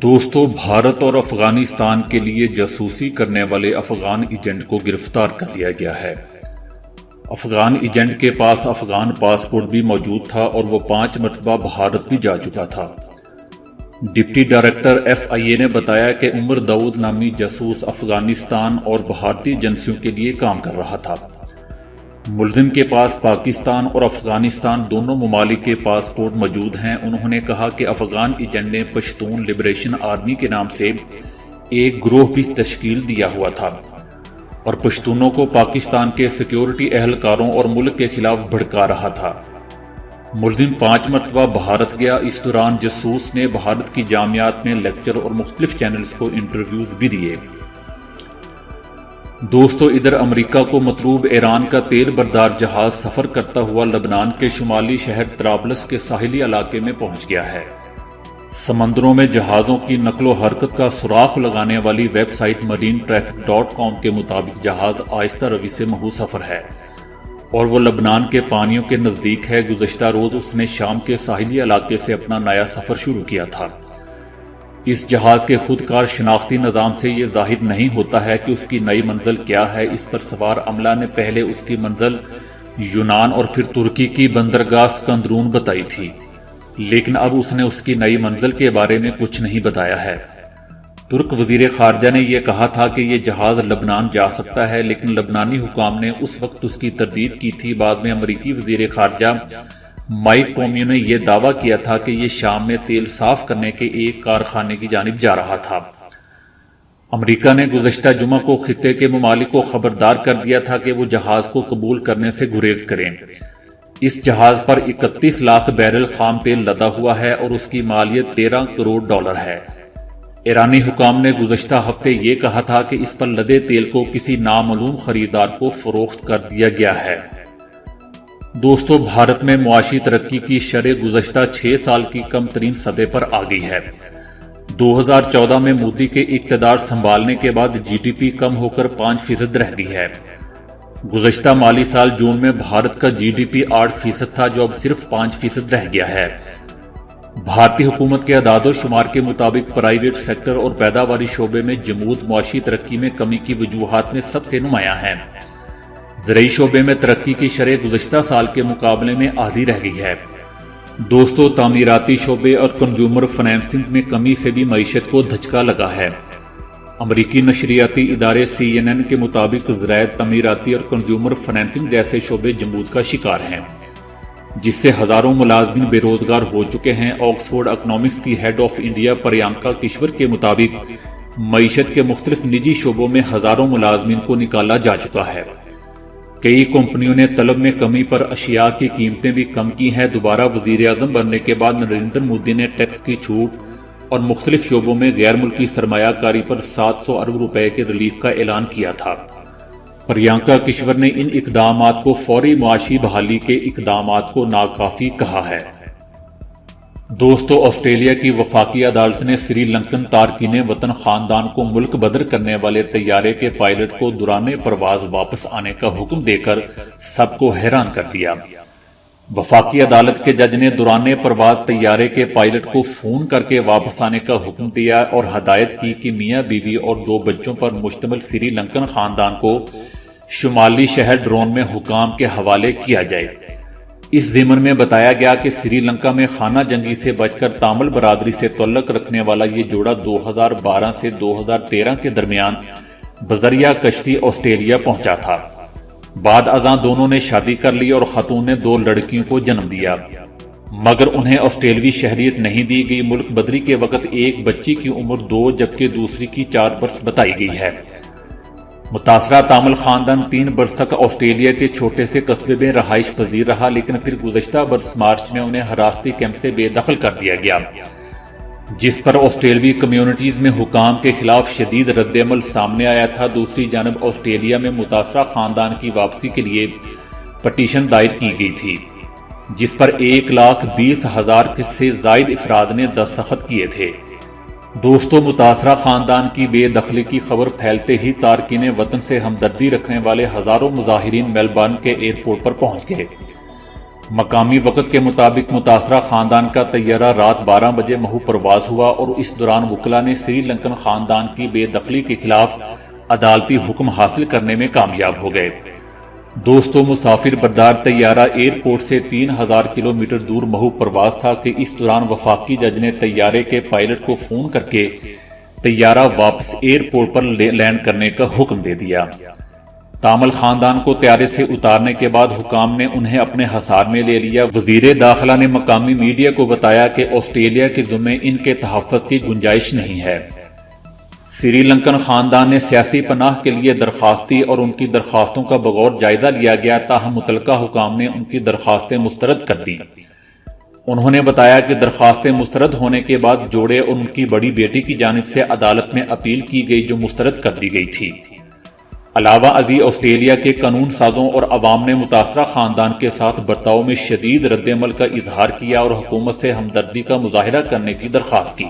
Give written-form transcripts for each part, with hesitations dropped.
دوستو، بھارت اور افغانستان کے لیے جاسوسی کرنے والے افغان ایجنٹ کو گرفتار کر لیا گیا ہے۔ افغان ایجنٹ کے پاس افغان پاسپورٹ بھی موجود تھا اور وہ 5 مرتبہ بھارت بھی جا چکا تھا۔ ڈپٹی ڈائریکٹر FIA نے بتایا کہ عمر داؤد نامی جاسوس افغانستان اور بھارتی ایجنسیوں کے لیے کام کر رہا تھا۔ ملزم کے پاس پاکستان اور افغانستان دونوں ممالک کے پاسپورٹ موجود ہیں۔ انہوں نے کہا کہ افغان ایجنٹ نے پشتون لبریشن آرمی کے نام سے ایک گروہ بھی تشکیل دیا ہوا تھا اور پشتونوں کو پاکستان کے سیکیورٹی اہلکاروں اور ملک کے خلاف بھڑکا رہا تھا۔ ملزم 5 مرتبہ بھارت گیا۔ اس دوران جاسوس نے بھارت کی جامعات میں لیکچر اور مختلف چینلز کو انٹرویوز بھی دیے۔ دوستو، ادھر امریکہ کو مطلوب ایران کا تیل بردار جہاز سفر کرتا ہوا لبنان کے شمالی شہر طرابلس کے ساحلی علاقے میں پہنچ گیا ہے۔ سمندروں میں جہازوں کی نقل و حرکت کا سراغ لگانے والی ویب سائٹ marinetraffic.com کے مطابق جہاز آہستہ روی سے محو سفر ہے اور وہ لبنان کے پانیوں کے نزدیک ہے۔ گزشتہ روز اس نے شام کے ساحلی علاقے سے اپنا نیا سفر شروع کیا تھا۔ اس جہاز کے خودکار شناختی نظام سے یہ ظاہر نہیں ہوتا ہے کہ اس کی نئی منزل کیا ہے۔ اس پر سوار عملہ نے پہلے اس کی منزل یونان اور پھر ترکی کی بندرگاہ اسکندرون بتائی تھی، لیکن اب اس نے اس کی نئی منزل کے بارے میں کچھ نہیں بتایا ہے۔ ترک وزیر خارجہ نے یہ کہا تھا کہ یہ جہاز لبنان جا سکتا ہے، لیکن لبنانی حکام نے اس وقت اس کی تردید کی تھی۔ بعد میں امریکی وزیر خارجہ مائک پومپیو نے یہ دعویٰ کیا تھا کہ یہ شام میں تیل صاف کرنے کے ایک کارخانے کی جانب جا رہا تھا۔ امریکہ نے گزشتہ جمعہ کو خطے کے ممالک کو خبردار کر دیا تھا کہ وہ جہاز کو قبول کرنے سے گریز کریں۔ اس جہاز پر 31 لاکھ بیرل خام تیل لدا ہوا ہے اور اس کی مالیت $13 کروڑ ہے۔ ایرانی حکام نے گزشتہ ہفتے یہ کہا تھا کہ اس پر لدے تیل کو کسی نامعلوم خریدار کو فروخت کر دیا گیا ہے۔ دوستو، بھارت میں معاشی ترقی کی شرح گزشتہ 6 سال کی کم ترین سطح پر آ گئی ہے۔ 2014 میں مودی کے اقتدار سنبھالنے کے بعد GDP کم ہو کر 5% رہ گئی ہے۔ گزشتہ مالی سال جون میں بھارت کا GDP 8% تھا، جو اب صرف 5% رہ گیا ہے۔ بھارتی حکومت کے اعداد و شمار کے مطابق پرائیویٹ سیکٹر اور پیداواری شعبے میں جمود معاشی ترقی میں کمی کی وجوہات میں سب سے نمایاں ہیں۔ زرعی شعبے میں ترقی کی شرح گزشتہ سال کے مقابلے میں آدھی رہ گئی ہے۔ دوستو، تعمیراتی شعبے اور کنزیومر فنانسنگ میں کمی سے بھی معیشت کو دھچکا لگا ہے۔ امریکی نشریاتی ادارے CNN کے مطابق زراعت، تعمیراتی اور کنزیومر فنانسنگ جیسے شعبے جمود کا شکار ہیں، جس سے ہزاروں ملازمین بے روزگار ہو چکے ہیں۔ آکسفورڈ اکنامکس کی ہیڈ آف انڈیا پریانکا کشور کے مطابق معیشت کے مختلف نجی شعبوں میں ہزاروں ملازمین کو نکالا جا چکا ہے۔ کئی کمپنیوں نے طلب میں کمی پر اشیاء کی قیمتیں بھی کم کی ہیں۔ دوبارہ وزیر اعظم بننے کے بعد نریندر مودی نے ٹیکس کی چھوٹ اور مختلف شعبوں میں غیر ملکی سرمایہ کاری پر 700 ارب روپے کے ریلیف کا اعلان کیا تھا۔ پریانکا کشور نے ان اقدامات کو فوری معاشی بحالی کے اقدامات کو ناکافی کہا ہے۔ دوستو، آسٹریلیا کی وفاقی عدالت نے سری لنکن تارکین وطن خاندان کو ملک بدر کرنے والے طیارے کے پائلٹ کو دوران پرواز واپس آنے کا حکم دے کر سب کو حیران کر دیا۔ وفاقی عدالت کے جج نے دوران پرواز طیارے کے پائلٹ کو فون کر کے واپس آنے کا حکم دیا اور ہدایت کی کہ میاں بیوی اور 2 بچوں پر مشتمل سری لنکن خاندان کو شمالی شہر ڈرون میں حکام کے حوالے کیا جائے۔ اس ضمن میں بتایا گیا کہ سری لنکا میں خانہ جنگی سے بچ کر تامل برادری سے تعلق رکھنے والا یہ جوڑا 2012 سے 2013 کے درمیان بذریعہ کشتی آسٹریلیا پہنچا تھا۔ بعد ازاں دونوں نے شادی کر لی اور خاتون نے 2 لڑکیوں کو جنم دیا، مگر انہیں آسٹریلوی شہریت نہیں دی گئی۔ ملک بدری کے وقت ایک بچی کی عمر 2 جبکہ دوسری کی 4 برس بتائی گئی ہے۔ متاثرہ تامل خاندان 3 برس تک آسٹریلیا کے چھوٹے سے قصبے میں رہائش پذیر رہا، لیکن پھر گزشتہ برس مارچ میں انہیں حراستی کیمپ سے بے دخل کر دیا گیا، جس پر آسٹریلوی کمیونٹیز میں حکام کے خلاف شدید رد عمل سامنے آیا تھا۔ دوسری جانب آسٹریلیا میں متاثرہ خاندان کی واپسی کے لیے پٹیشن دائر کی گئی تھی، جس پر 1,20,000 سے زائد افراد نے دستخط کیے تھے۔ دوستو، متاثرہ خاندان کی بے دخلی کی خبر پھیلتے ہی تارکین وطن سے ہمدردی رکھنے والے ہزاروں مظاہرین میلبورن کے ایئرپورٹ پر پہنچ گئے۔ مقامی وقت کے مطابق متاثرہ خاندان کا طیارہ رات 12 بجے محو پرواز ہوا اور اس دوران وکلاء نے سری لنکن خاندان کی بے دخلی کے خلاف عدالتی حکم حاصل کرنے میں کامیاب ہو گئے۔ دوستو، مسافر بردار طیارہ ایئرپورٹ سے 3000 کلومیٹر دور محو پرواز تھا کہ اس دوران وفاقی جج نے طیارے کے پائلٹ کو فون کر کے طیارہ واپس ایئرپورٹ پر لینڈ کرنے کا حکم دے دیا۔ تامل خاندان کو طیارے سے اتارنے کے بعد حکام نے انہیں اپنے حصار میں لے لیا۔ وزیر داخلہ نے مقامی میڈیا کو بتایا کہ آسٹریلیا کے ذمے ان کے تحفظ کی گنجائش نہیں ہے۔ سری لنکن خاندان نے سیاسی پناہ کے لیے درخواست دی اور ان کی درخواستوں کا بغور جائزہ لیا گیا، تاہم متعلقہ حکام نے ان کی درخواستیں مسترد کر دیں۔ انہوں نے بتایا کہ درخواستیں مسترد ہونے کے بعد جوڑے اور ان کی بڑی بیٹی کی جانب سے عدالت میں اپیل کی گئی جو مسترد کر دی گئی تھی۔ علاوہ ازیں آسٹریلیا کے قانون سازوں اور عوام نے متاثرہ خاندان کے ساتھ برتاؤ میں شدید رد عمل کا اظہار کیا اور حکومت سے ہمدردی کا مظاہرہ کرنے کی درخواست کی۔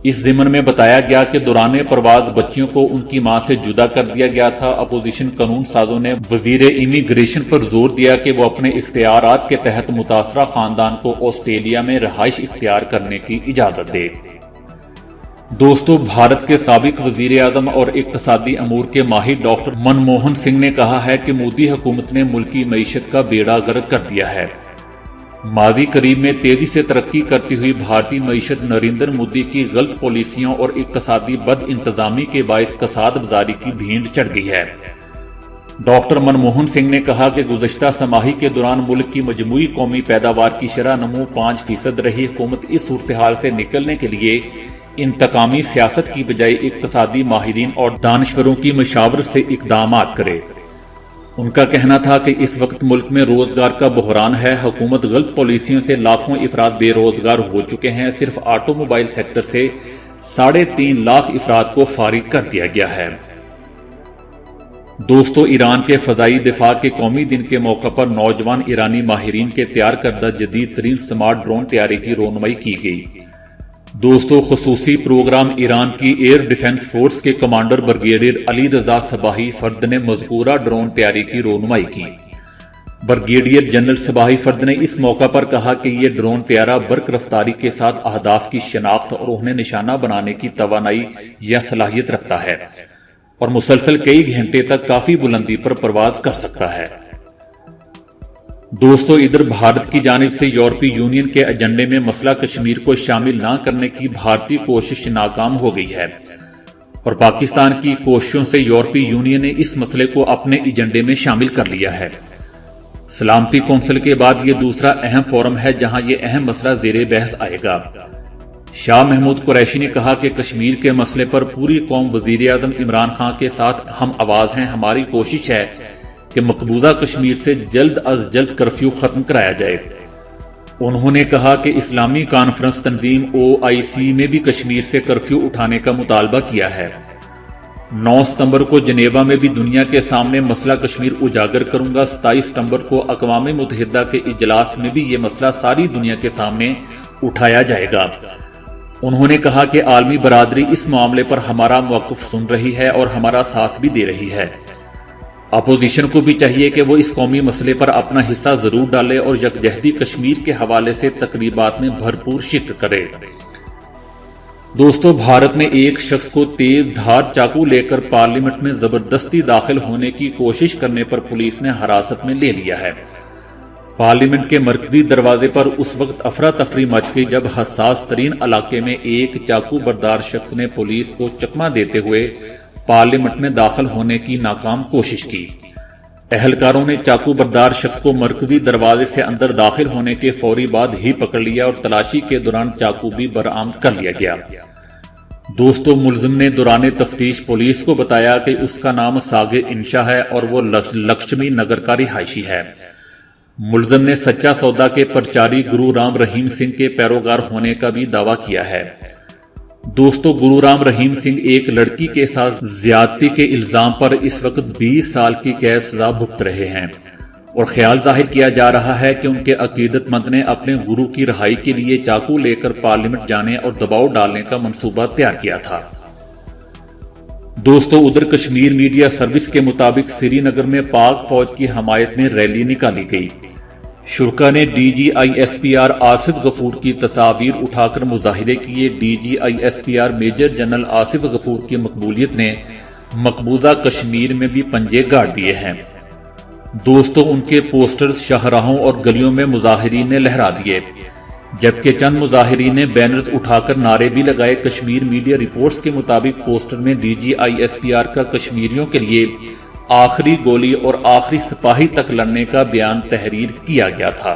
اس ضمن میں بتایا گیا کہ دوران پرواز بچیوں کو ان کی ماں سے جدا کر دیا گیا تھا۔ اپوزیشن قانون سازوں نے وزیر امیگریشن پر زور دیا کہ وہ اپنے اختیارات کے تحت متاثرہ خاندان کو آسٹریلیا میں رہائش اختیار کرنے کی اجازت دے۔ دوستو، بھارت کے سابق وزیر اعظم اور اقتصادی امور کے ماہر ڈاکٹر منموہن سنگھ نے کہا ہے کہ مودی حکومت نے ملکی معیشت کا بیڑا غرق کر دیا ہے۔ ماضی قریب میں تیزی سے ترقی کرتی ہوئی بھارتی معیشت نریندر مودی کی غلط پالیسیوں اور اقتصادی بد انتظامی کے باعث کساد وزاری کی بھینڈ چڑھ گئی ہے۔ ڈاکٹر منموہن سنگھ نے کہا کہ گزشتہ سماہی کے دوران ملک کی مجموعی قومی پیداوار کی شرح نمو 5% رہی۔ حکومت اس صورتحال سے نکلنے کے لیے انتقامی سیاست کی بجائے اقتصادی ماہرین اور دانشوروں کی مشاورت سے اقدامات کرے۔ ان کا کہنا تھا کہ اس وقت ملک میں روزگار کا بحران ہے۔ حکومت غلط پالیسیوں سے لاکھوں افراد بے روزگار ہو چکے ہیں۔ صرف آٹو موبائل سیکٹر سے 3.5 لاکھ افراد کو فارغ کر دیا گیا ہے۔ دوستو، ایران کے فضائی دفاع کے قومی دن کے موقع پر نوجوان ایرانی ماہرین کے تیار کردہ جدید ترین سمارٹ ڈرون طیارے کی رونمائی کی گئی۔ دوستو، خصوصی پروگرام ایران کی ایئر ڈیفنس فورس کے کمانڈر بریگیڈیئر علی رضا صباحی فرد نے مذکورہ ڈرون طیارے کی رونمائی کی۔ بریگیڈیئر جنرل صباحی فرد نے اس موقع پر کہا کہ یہ ڈرون طیارہ برق رفتاری کے ساتھ اہداف کی شناخت اور انہیں نشانہ بنانے کی توانائی یا صلاحیت رکھتا ہے اور مسلسل کئی گھنٹے تک کافی بلندی پر پرواز کر سکتا ہے۔ دوستو، ادھر بھارت کی جانب سے یورپی یونین کے ایجنڈے میں مسئلہ کشمیر کو شامل نہ کرنے کی بھارتی کوشش ناکام ہو گئی ہے اور پاکستان کی کوششوں سے یورپی یونین نے اس مسئلے کو اپنے ایجنڈے میں شامل کر لیا ہے۔ سلامتی کونسل کے بعد یہ دوسرا اہم فورم ہے جہاں یہ اہم مسئلہ زیر بحث آئے گا۔ شاہ محمود قریشی نے کہا کہ کشمیر کے مسئلے پر پوری قوم وزیر اعظم عمران خان کے ساتھ ہم آواز ہیں۔ ہماری کوشش ہے کہ مقبوضہ کشمیر سے جلد از جلد کرفیو ختم کرایا جائے۔ انہوں نے کہا کہ اسلامی کانفرنس تنظیم OIC نے بھی کشمیر سے کرفیو اٹھانے کا مطالبہ کیا ہے۔ 9 ستمبر کو جنیوا میں بھی دنیا کے سامنے مسئلہ کشمیر اجاگر کروں گا۔ 27 ستمبر کو اقوام متحدہ کے اجلاس میں بھی یہ مسئلہ ساری دنیا کے سامنے اٹھایا جائے گا۔ انہوں نے کہا کہ عالمی برادری اس معاملے پر ہمارا موقف سن رہی ہے اور ہمارا ساتھ بھی دے رہی ہے۔ اپوزیشن کو بھی چاہیے کہ وہ اس قومی مسئلے پر اپنا حصہ ضرور ڈالے اور یکجہتی کشمیر کے حوالے سے تقریبات میں بھرپور شرکت کرے۔ دوستو، بھارت میں ایک شخص کو تیز دھار چاقو لے کر پارلیمنٹ میں زبردستی داخل ہونے کی کوشش کرنے پر پولیس نے حراست میں لے لیا ہے۔ پارلیمنٹ کے مرکزی دروازے پر اس وقت افراتفری مچ گئی جب حساس ترین علاقے میں ایک چاقو بردار شخص نے پولیس کو چکما دیتے ہوئے پارلیمنٹ میں داخل ہونے کی ناکام کوشش کی۔ اہلکاروں نے چاقو بردار شخص کو مرکزی دروازے سے اندر داخل ہونے کے فوری بعد ہی پکڑ لیا اور تلاشی کے دوران چاقو بھی برآمد کر لیا گیا۔ دوستو، ملزم نے دوران تفتیش پولیس کو بتایا کہ اس کا نام ساگر انشا ہے اور وہ لکشمی نگر کا رہائشی ہے۔ ملزم نے سچا سودا کے پرچاری گرو رام رحیم سنگھ کے پیروکار ہونے کا بھی دعویٰ کیا ہے۔ دوستو، گرو رام رحیم سنگھ ایک لڑکی کے ساتھ زیادتی کے الزام پر اس وقت 20 سال کی قید سزا بھگت رہے ہیں اور خیال ظاہر کیا جا رہا ہے کہ ان کے عقیدت مند نے اپنے گرو کی رہائی کے لیے چاقو لے کر پارلیمنٹ جانے اور دباؤ ڈالنے کا منصوبہ تیار کیا تھا۔ دوستو، ادھر کشمیر میڈیا سروس کے مطابق سری نگر میں پاک فوج کی حمایت میں ریلی نکالی گئی۔ شرکا نے D G I S P R Asif Ghafoor کی تصاویر اٹھا کر مظاہرے کیے۔ D G I S P R major general Asif Ghafoor کی مقبولیت نے مقبوضہ کشمیر میں بھی پنجے گاڑ دیے ہیں۔ دوستوں، ان کے پوسٹرز شاہراہوں اور گلیوں میں مظاہرین نے لہرا دیے، جبکہ چند مظاہرین نے بینرز اٹھا کر نعرے بھی لگائے۔ کشمیر میڈیا رپورٹس کے مطابق پوسٹر میں D G I S P R کا کشمیریوں کے لیے آخری گولی اور آخری سپاہی تک لڑنے کا بیان تحریر کیا گیا تھا۔